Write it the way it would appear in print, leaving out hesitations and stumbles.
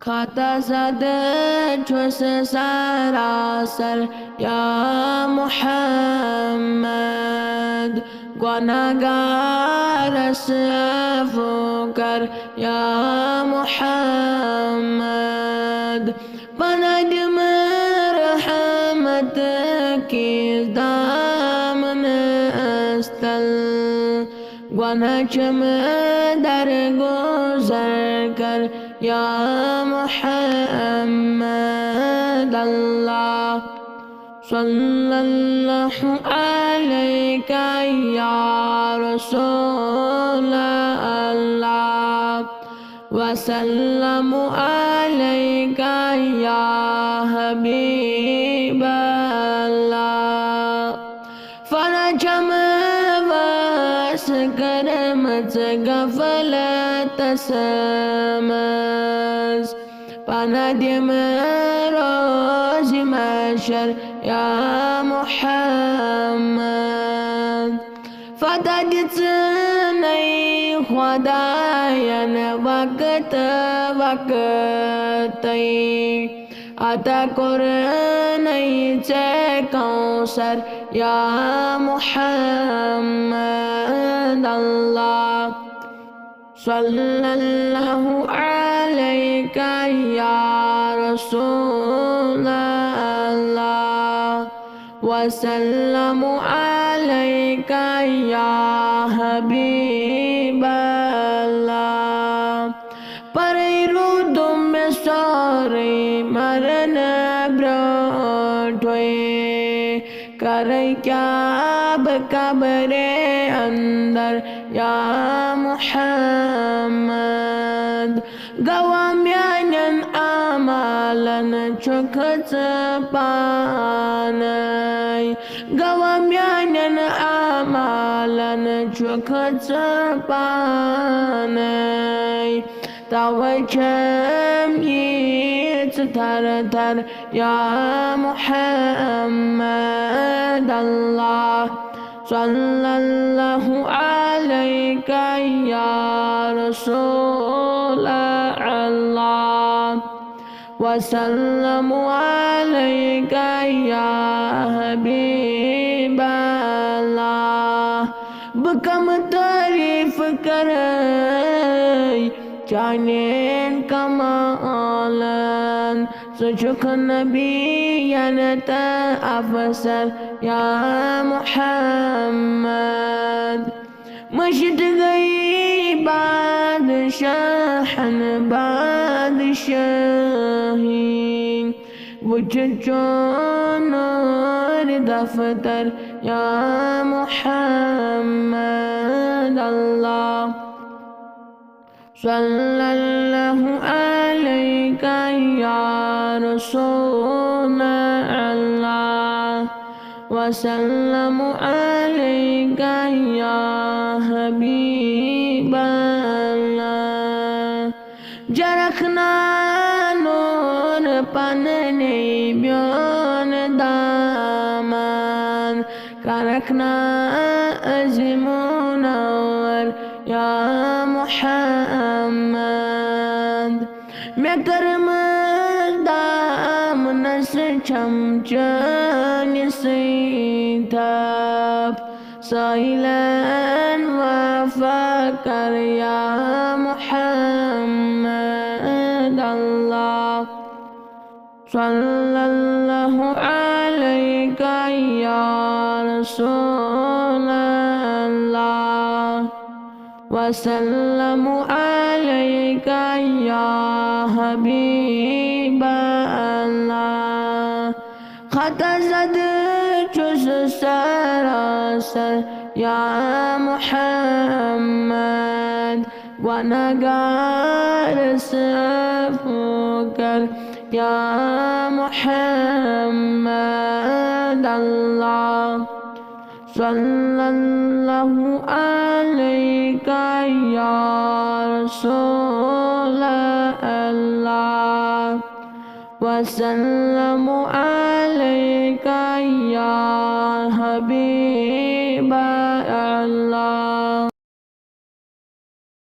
खाता सद ठुस सरासर या मुहम्मद गुनहगार अफ़ू कर या मुहम्मद पनद में रहमत की दामन अस्तल गुनहचम दर गुज़र कर या मुहम्मद अल्लाह सल्लल्लाहु अलैका या रसूल अल्लाह वसल्लमु अलैका या हबीब अल्लाह फरजम वास करमत गफलत समज पनदम रोज़ महशर या मुहम्मद फतजत नहीं खुदायन वक्त वक्त अता नहीं चे कौसर या मुहम्मद अल्लाह सल्लल्लाहु अलैका या रसूल अल्लाह वसल्लमु अलैका या हबीब अल्लाह परिरुदुम सारे मरन ब्रोटोए करे क्या कब्रे अंदर या मुहम्मद गवाम्यान आमालन चुखत पानय गवाम्यान आमालन चुखत पानय तवचम यीत थर थर या मुहम्मद अल्लाह सल्लल्लाहु अलैका या रसूल अल्लाह वसल्लमु अलैका या हबीब अल्लाह बकम तारीफ करे चानेन कमालन सुचुक नबियनत अफसर या मुहम्मद मशद गई बादशाहन बादशाहीन वुचचोनर दफ्तर या मुहम्मद अल्लाह सल्लल्लाहु अलैका या रसूल अल्लाह वसल्लमु अलैका या हबीब अल्लाह जरखना नूर पनने ब्योन दामन करखना अज़मुनवर या मुहम्मद मैं करम दाम नस चमचन सीथप साइलन वफा कर या मुहम्मद अल्लाह सल्लल्लाहु अलैका या रसूल अल्लाह वसल्लमु अलैका या हबीब अल्लाह खता ज़द चुस सरासर या मुहम्मद गुनहगार अफ़ू कर या मुहम्मद अल्लाह सल्लल्लाहु अलैका या रसूल अल्लाह वसल्लमु अलैका या हबीब